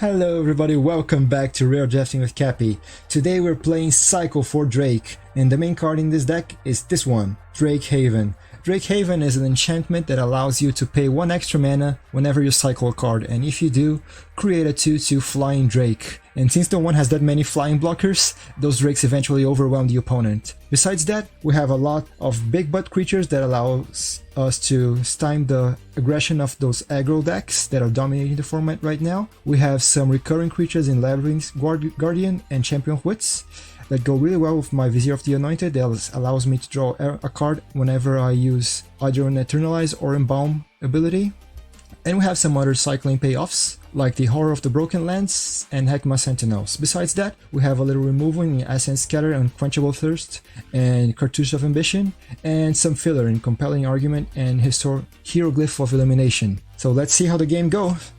Hello everybody, welcome back to Raredrafting with Cappy. Today we're playing Cycle for Drake, and the main card in this deck is this one, Drake Haven. Drake Haven is an enchantment that allows you to pay 1 extra mana whenever you cycle a card, and if you do, create a 2/2 flying Drake. And since no one has that many flying blockers, those Drakes eventually overwhelm the opponent. Besides that, we have a lot of big butt creatures that allows us to stymie the aggression of those aggro decks that are dominating the format right now. We have some recurring creatures in Labyrinth, Guardian, and Champion of Wits that go really well with my Vizier of the Anointed. That allows me to draw a card whenever I use either an Eternalize or Embalm ability. And we have some other cycling payoffs, like the Horror of the Broken Lands and Heckma Sentinels. Besides that, we have a little removal in Essence Scatter and Quenchable Thirst and Cartouche of Ambition, and some filler in Compelling Argument and Hieroglyph of Elimination. So let's see how the game goes.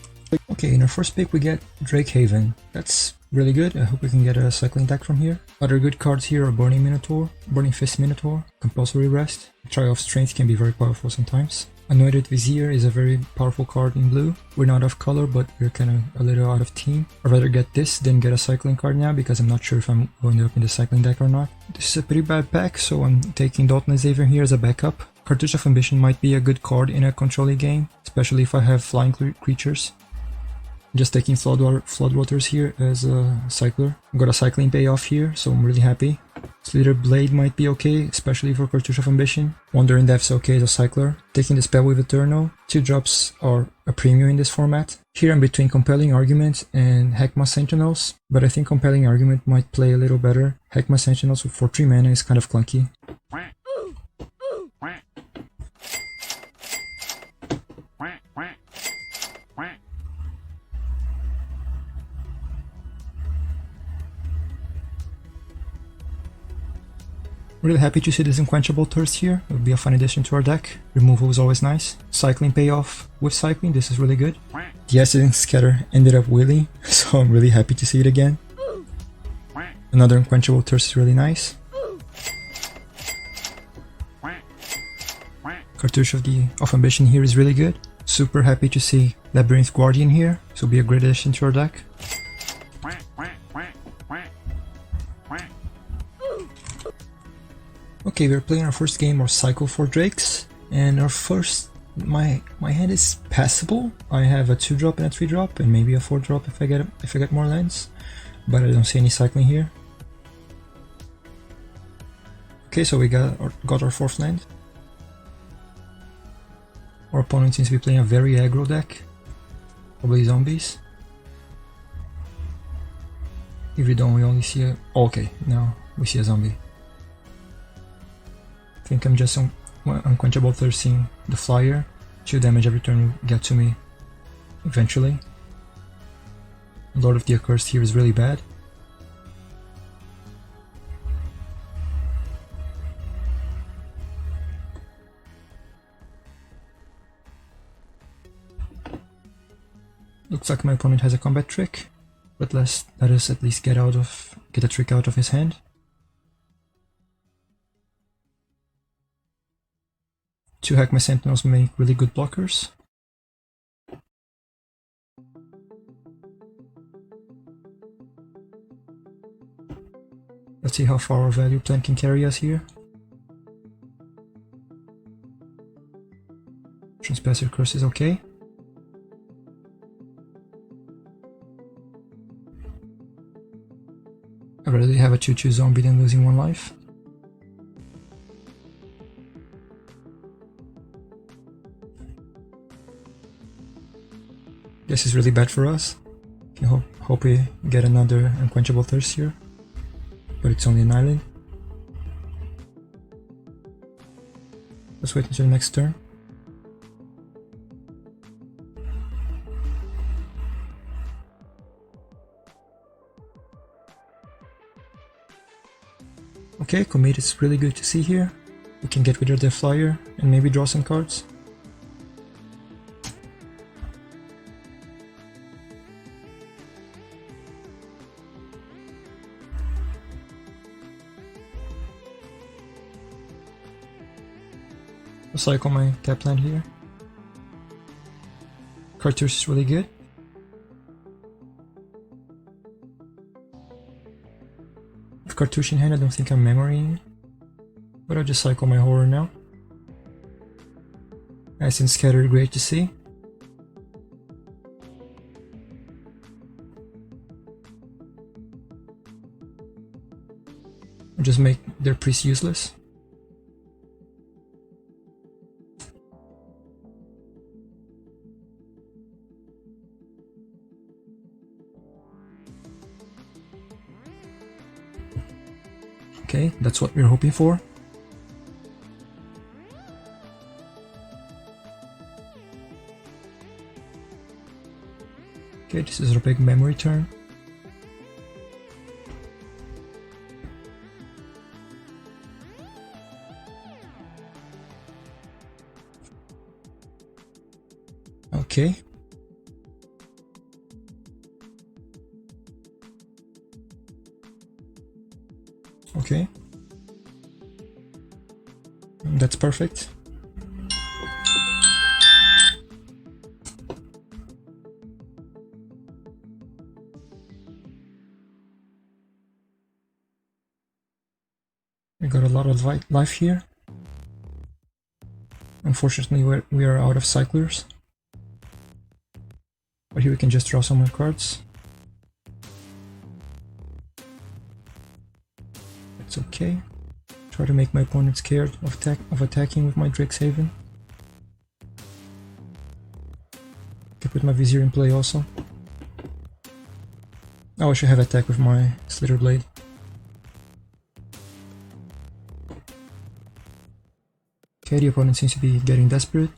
Okay, in our first pick we get Drake Haven. That's really good. I hope we can get a cycling deck from here. Other good cards here are Burning Minotaur, Burning Fist Minotaur, Compulsory Rest. Trial of Strength can be very powerful sometimes. Anointed Vizier is a very powerful card in blue. We're not off color, but we're kind of a little out of team. I'd rather get this than get a cycling card now, because I'm not sure if I'm going up in the cycling deck or not. This is a pretty bad pack, so I'm taking Dalton Xavier here as a backup. Cartouche of Ambition might be a good card in a control game, especially if I have flying creatures. Just taking Floodwaters here as a cycler. Got a cycling payoff here, so I'm really happy. Slither Blade might be okay, especially for Cartouche of Ambition. Wandering Depths okay as a cycler. Taking the Spell with Eternal. 2 drops are a premium in this format. Here I'm between Compelling Argument and Heckma Sentinels, but I think Compelling Argument might play a little better. Heckma Sentinels for 3 mana is kind of clunky. Really happy to see this Unquenchable Thirst here. It would be a fun addition to our deck. Removal is always nice. Cycling payoff with cycling, this is really good. The Essence Scatter ended up wheeling, so I'm really happy to see it again. Another Unquenchable Thirst is really nice. Cartouche of Ambition here is really good. Super happy to see Labyrinth Guardian here, so it'll be a great addition to our deck. Okay, we're playing our first game of Cycle for Drakes, and our first, my hand is passable. I have a 2-drop and a 3-drop, and maybe a 4-drop if I get more lands, but I don't see any cycling here. Okay, so we got our 4th land. Our opponent seems to be playing a very aggro deck, probably zombies. If we don't, we only see a... Oh, okay, now we see a zombie. I think I'm just Unquenchable Thirsting the Flyer. 2 damage every turn will get to me eventually. Lord of the Accursed here is really bad. Looks like my opponent has a combat trick, but let us at least get a trick out of his hand. Two Heckma Sentinels make really good blockers. Let's see how far our value plan can carry us here. Transpassor Curse is okay. I'd rather have a 2/2 zombie than losing 1 life. This is really bad for us. I hope we get another Unquenchable Thirst here, but it's only an island. Let's wait until the next turn. Okay, commit is really good to see here. We can get rid of the flyer and maybe draw some cards. I'll cycle my Capland here. Cartouche is really good. cartouche in hand, I don't think I'm memorying it. But I'll just cycle my horror now. Nice and scattered, great to see. I'll just make their priest useless. Okay, that's what we're hoping for. Okay, this is our big memory turn. Okay. Okay. That's perfect. We got a lot of life here. Unfortunately, we are out of cyclers. But here we can just draw some more cards. It's okay. Try to make my opponent scared of attacking with my Drixhaven. Can put my Vizier in play also. Oh, I should have attack with my Slither Blade. Okay, the opponent seems to be getting desperate.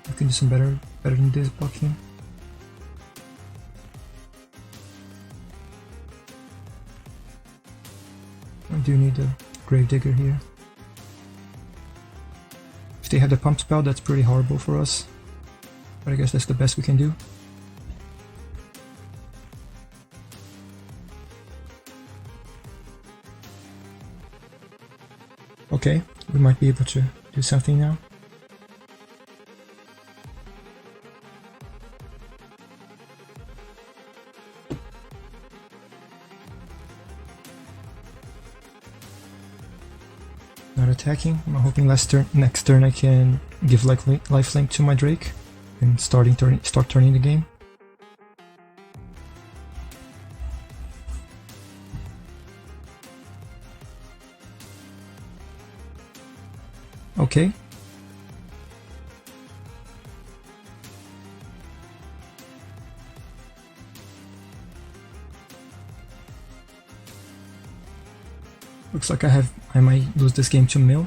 I can do some better than this blocking. I do need a Gravedigger here. If they have the pump spell, that's pretty horrible for us. But I guess that's the best we can do. Okay, we might be able to do something now. Not attacking. I'm hoping next turn I can give lifelink to my Drake and start turning the game. Okay. Looks like I might lose this game to Mill.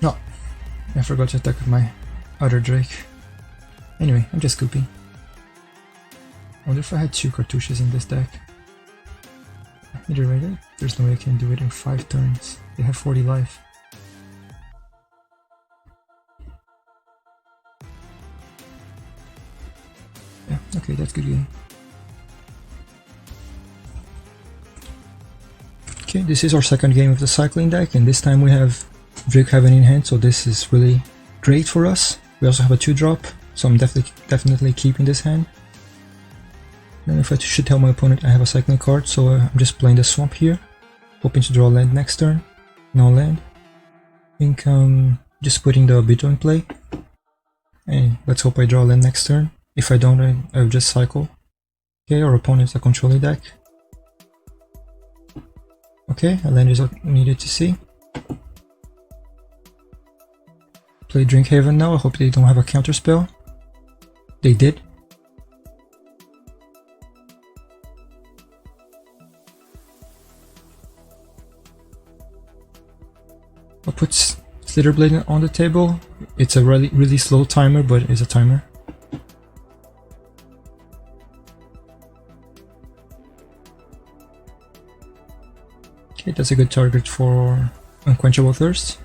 No, I forgot to attack with my other Drake. Anyway, I'm just scooping. I wonder if I had 2 cartouches in this deck. Either way, there's no way I can do it in 5 turns. They have 40 life. Yeah, okay, that's good game. Okay, this is our second game of the cycling deck, and this time we have Drixhaven in hand, so this is really great for us. We also have a 2-drop, so I'm definitely keeping this hand. And if I should tell my opponent I have a cycling card, so I'm just playing the swamp here, hoping to draw land next turn. No land. I think I'm just putting the Beetle in play. And let's hope I draw land next turn. If I don't, I'll just cycle. Okay, our opponent's a controlling deck. Okay, a land is needed to see. Play Drixhaven now, I hope they don't have a counter spell. They did. I'll put Slither Blade on the table. It's a really slow timer, but it's a timer. Okay, that's a good target for Unquenchable Thirst.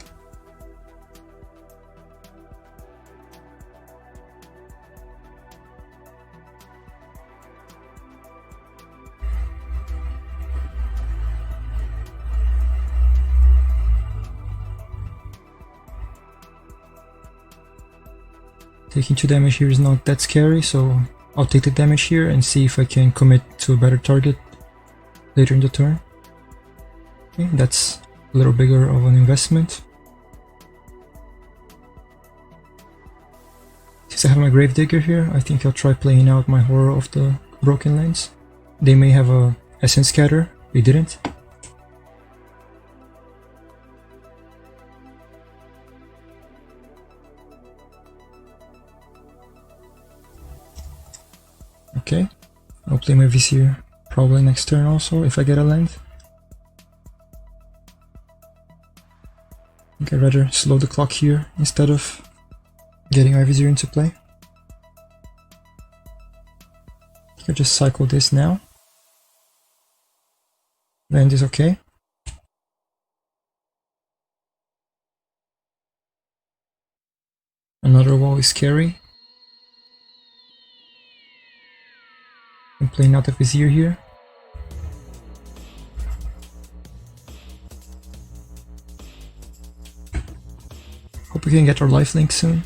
Taking 2 damage here is not that scary, so I'll take the damage here and see if I can commit to a better target later in the turn. Okay, that's a little bigger of an investment. Since I have my Gravedigger here, I think I'll try playing out my Horror of the Broken Lands. They may have a Essence Scatter, they didn't. Okay, I'll play my Vizier probably next turn also, if I get a land. I think I'd rather slow the clock here instead of getting my Vizier into play. I think I'll just cycle this now. Land is okay. Another wall is scary. I'm playing out the Vizier here. Hope we can get our lifelink soon.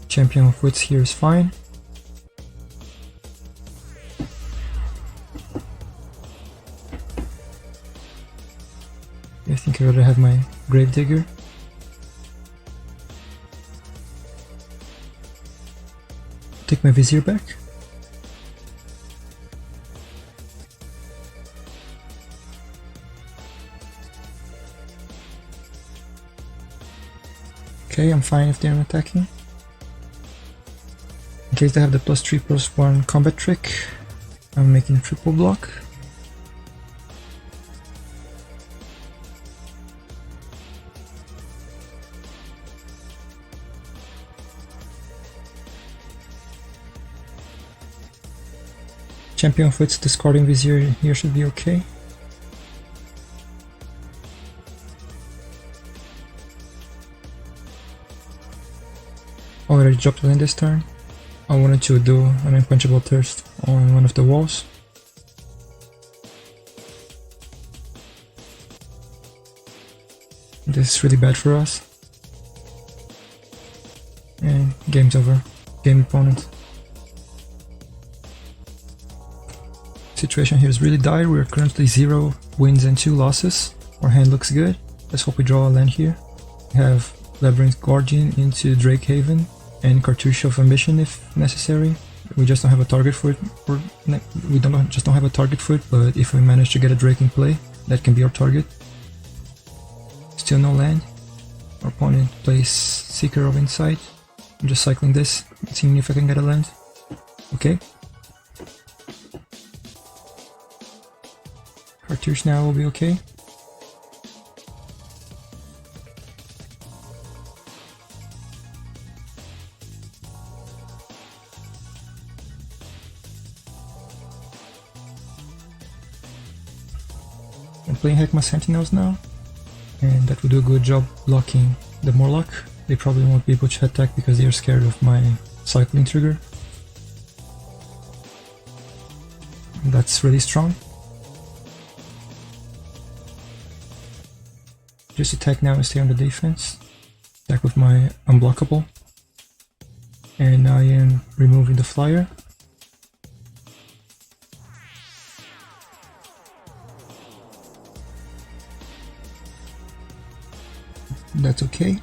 Champion of Wits here is fine. I think I'd rather have my Gravedigger. Take my Vizier back. Okay, I'm fine if they're attacking. In case they have the +3/+1 combat trick, I'm making triple block. Champion of Wits discarding Vizier here should be okay. Already dropped land this turn. I wanted to do an Unquenchable Thirst on one of the walls. This is really bad for us. And game's over. Game opponent. Situation here is really dire. We're currently 0 wins and 2 losses. Our hand looks good. Let's hope we draw a land here. We have Labyrinth Guardian into Drake Haven and Cartouche of Ambition if necessary. We just don't have a target for it. We just don't have a target for it, but if we manage to get a Drake in play, that can be our target. Still no land. Our opponent plays Seeker of Insight. I'm just cycling this, seeing if I can get a land. Okay. Cartouche now will be okay. I'm playing Heckma Sentinels now, and that will do a good job blocking the Morlock. They probably won't be able to attack because they are scared of my cycling trigger. That's really strong. Just attack now and stay on the defense. Attack with my unblockable. And I am removing the flyer. That's okay.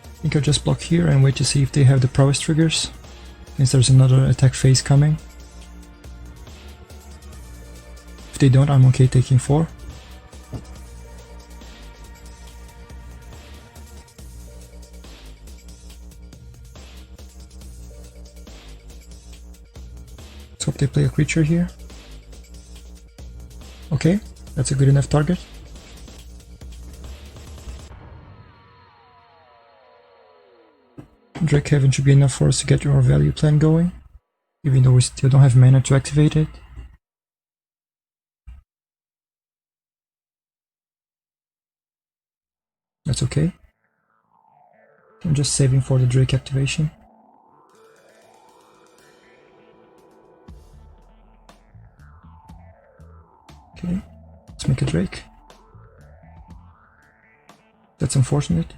I think I'll just block here and wait to see if they have the prowess triggers, since there's another attack phase coming. If they don't, I'm okay taking 4. Let's hope they play a creature here. Okay, that's a good enough target. Drake Haven should be enough for us to get our value plan going, even though we still don't have mana to activate it. That's okay. I'm just saving for the Drake activation. Okay, let's make a Drake. That's unfortunate.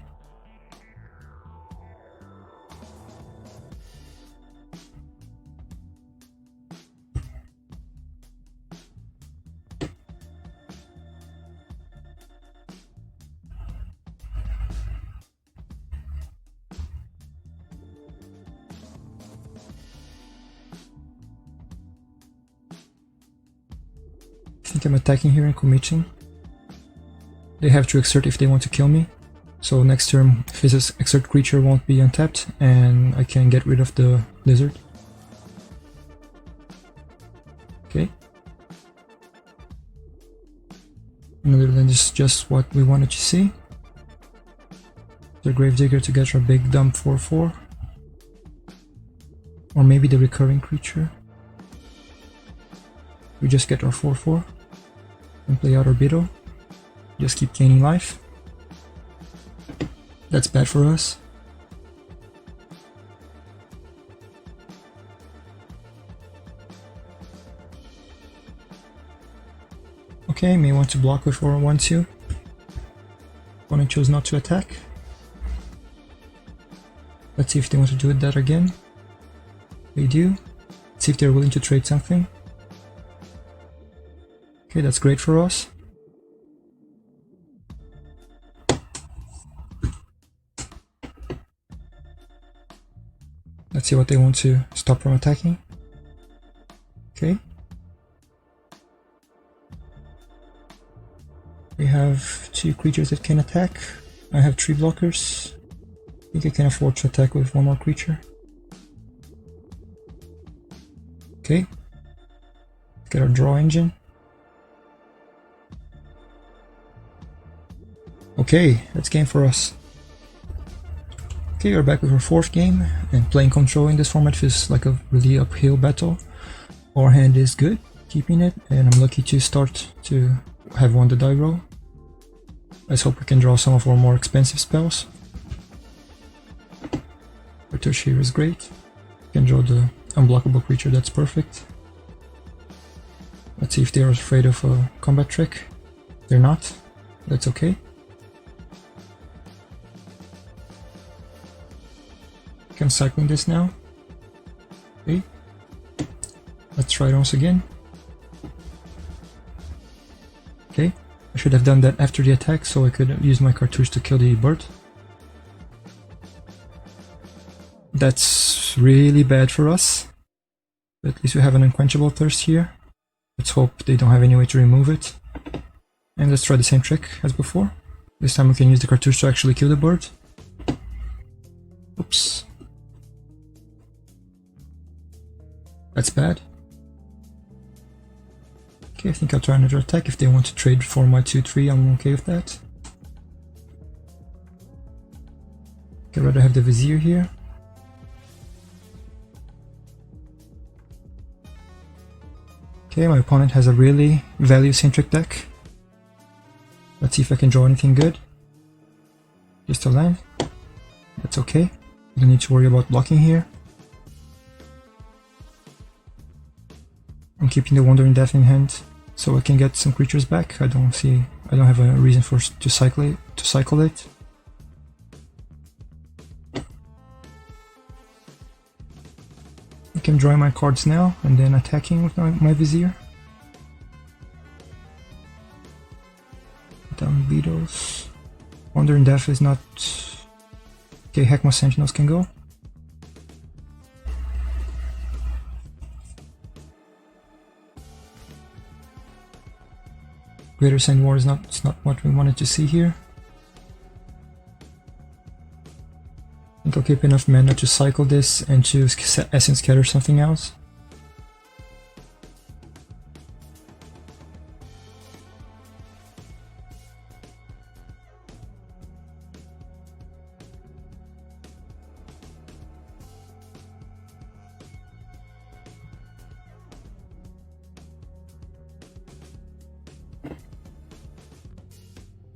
I think I'm attacking here and committing. They have to exert if they want to kill me. So next turn, if this exert creature won't be untapped, and I can get rid of the lizard. Okay. Another land is just what we wanted to see. The Gravedigger to get our big dump 4/4. Or maybe the recurring creature. We just get our 4/4 and play out our Beetle. Just keep gaining life. That's bad for us. Okay, may want to block with our 1/2. Opponent chose not to attack. Let's see if they want to do that again. They do. Let's see if they're willing to trade something. Okay, that's great for us. Let's see what they want to stop from attacking. Okay. We have 2 creatures that can attack. I have 3 blockers. I think I can afford to attack with 1 more creature. Okay. Let's get our draw engine. Okay, that's game for us. Okay, we're back with our 4th game, and playing control in this format feels like a really uphill battle. Our hand is good, keeping it, and I'm lucky to start to have won the die roll. Let's hope we can draw some of our more expensive spells. Our Tertiary is great. We can draw the unblockable creature, that's perfect. Let's see if they're afraid of a combat trick. They're not, that's okay. I'm cycling this now. Okay. Let's try it once again. Okay. I should have done that after the attack so I could use my cartouche to kill the bird. That's really bad for us. But at least we have an unquenchable thirst here. Let's hope they don't have any way to remove it. And let's try the same trick as before. This time we can use the cartouche to actually kill the bird. Oops. That's bad. Okay, I think I'll try another attack. If they want to trade for my 2/3, I'm okay with that. Okay, I'd rather have the Vizier here. Okay, my opponent has a really value-centric deck. Let's see if I can draw anything good. Just a land. That's okay. Don't need to worry about blocking here. I'm keeping the Wandering Death in hand so I can get some creatures back. I don't have a reason to cycle it. I can draw my cards now and then attacking with my Vizier. Down Beetles. Wandering Death is not... Okay, Heckma Sentinels can go. Greater Sand War is not what we wanted to see here. I think I'll keep enough mana to cycle this and to Essence Scatter something else.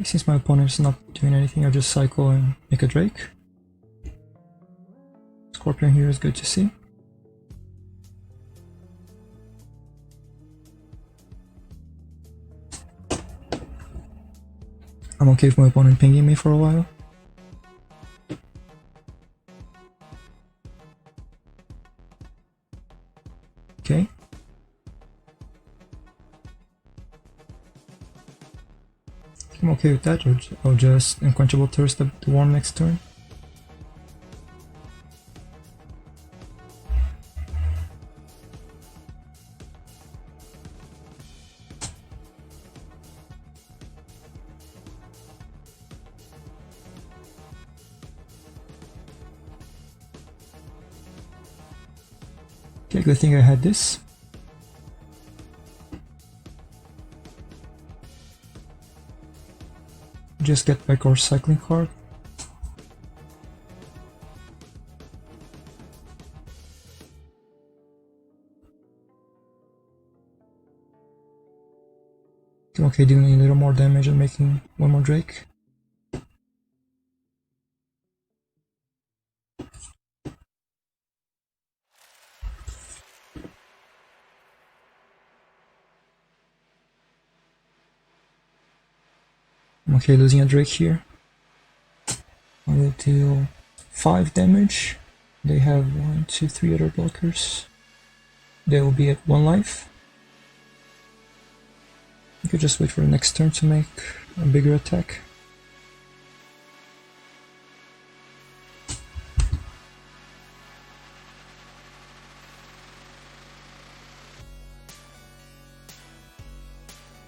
Since my opponent is not doing anything, I'll just cycle and make a Drake. Scorpion here is good to see. I'm okay with my opponent pinging me for a while. Okay. I'm okay with that. I'll just Unquenchable Thirst the Worm next turn. Okay, good thing I had this. Just get back our cycling card. Okay, doing a little more damage and making one more Drake. Okay, losing a Drake here. I will deal 5 damage. They have 1, 2, 3 other blockers. They will be at 1 life. You could just wait for the next turn to make a bigger attack.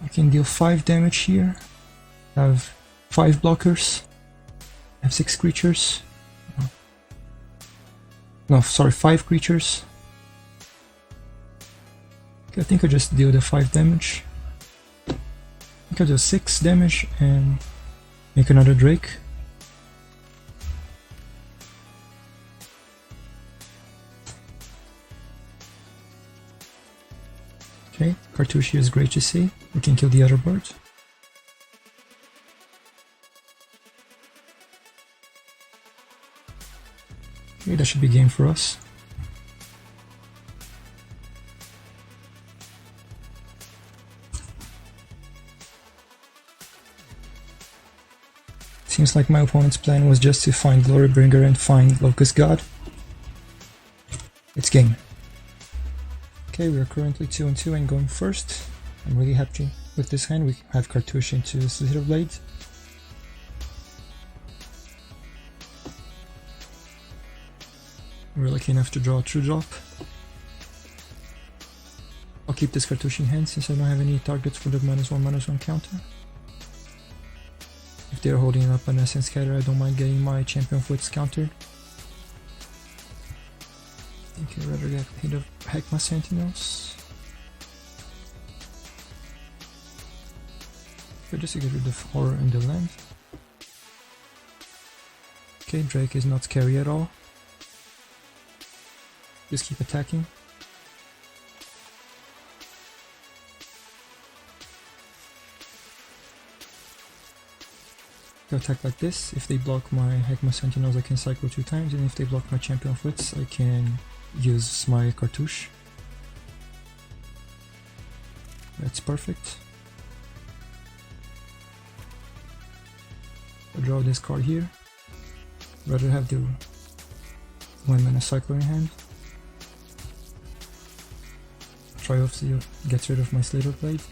I can deal 5 damage here. I have 5 blockers. I have 6 creatures. No, sorry, 5 creatures. Okay, I think I just deal the 5 damage. I think I do 6 damage and make another Drake. Okay, Cartouche is great to see. We can kill the other bird. Okay, that should be game for us. Seems like my opponent's plan was just to find Glorybringer and find Locust God. It's game. Okay, we are currently 2-2 and going first. I'm really happy with this hand. We have Cartouche into Slither Blade. We're lucky enough to draw a true drop. I'll keep this Cartouche in hand since I don't have any targets for the -1/-1 counter. If they're holding up an Essence Scatter, I don't mind getting my Champion of Wits countered. I think I'd rather get rid of Heckma Sentinels. Okay, just to get rid of Horror in the land. Okay, Drake is not scary at all. Just keep attacking. Attack like this. If they block my Heckma Sentinels, I can cycle 2 times, and if they block my Champion of Wits, I can use my Cartouche. That's perfect. I draw this card here. Rather have the 1-mana cycler in hand. Triopsy gets rid of my Slither Blade.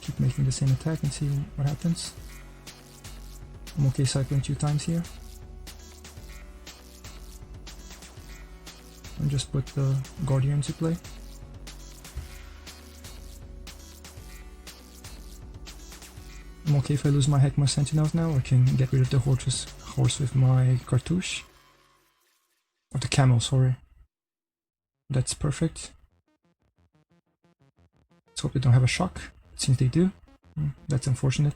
Keep making the same attack and see what happens. I'm okay cycling 2 times here. And just put the Guardian into play. I'm okay if I lose my Heckma Sentinels now. I can get rid of the horse with my Cartouche. Or the camel, sorry. That's perfect. Let's hope they don't have a shock. Since they do, that's unfortunate.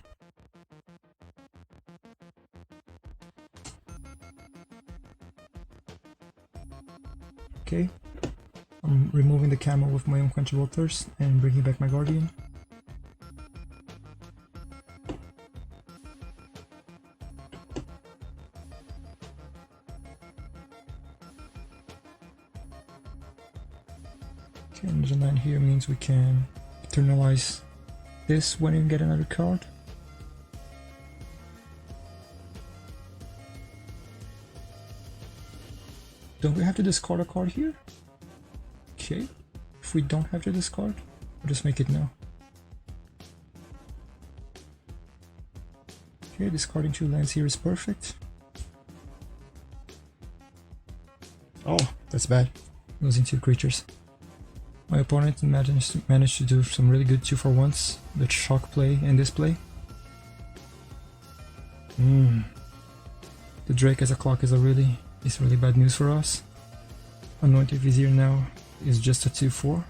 Okay, I'm removing the camel with my Unquenchable Thirst and bringing back my Guardian. Okay, and there's a 9 here, means we can eternalize this when you get another card. Don't we have to discard a card here? Okay, if we don't have to discard, we'll just make it now. Okay, discarding 2 lands here is perfect. Oh, that's bad. Losing 2 creatures. My opponent managed to do some really good 2-for-1s. The shock play and this play. The Drake as a clock is really bad news for us. Anointed Vizier now is just a 2-4.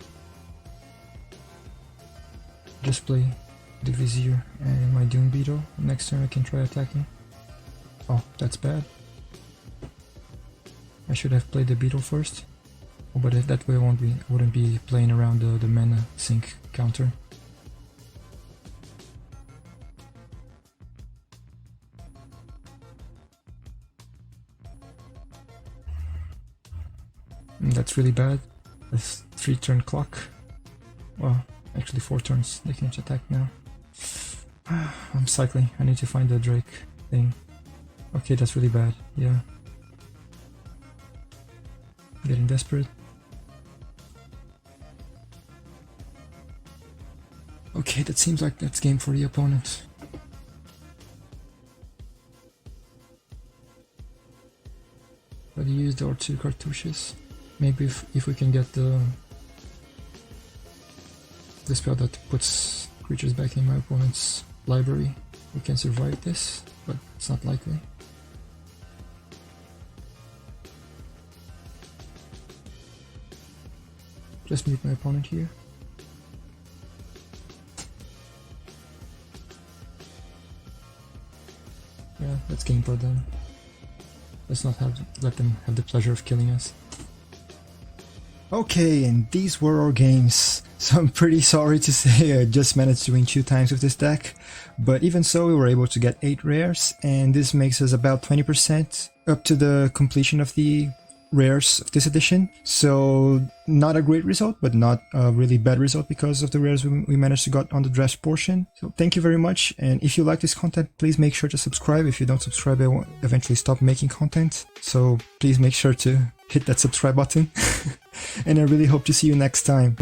Just play the Vizier and my Doom Beetle. Next turn I can try attacking. Oh, that's bad. I should have played the Beetle first. Oh, but that way I wouldn't be playing around the mana sink counter. That's really bad. This 3-turn clock. Well, actually 4 turns. They can't attack now. I'm cycling. I need to find the Drake thing. Okay, that's really bad. Yeah. Getting desperate. Okay, that seems like that's game for the opponent. But he used our 2 cartouches. Maybe if we can get the spell that puts creatures back in my opponent's library, we can survive this, but it's not likely. Just mute my opponent here. Yeah, that's game for them. Let's not let them have the pleasure of killing us. Okay, and these were our games. So I'm pretty sorry to say I just managed to win 2 times with this deck, but even so we were able to get 8 rares, and this makes us about 20% up to the completion of the rares of this edition. So not a great result, but not a really bad result because of the rares we managed to get on the draft portion. So thank you very much, and if you like this content, please make sure to subscribe. If you don't subscribe, I will eventually stop making content, so please make sure to hit that subscribe button. And I really hope to see you next time.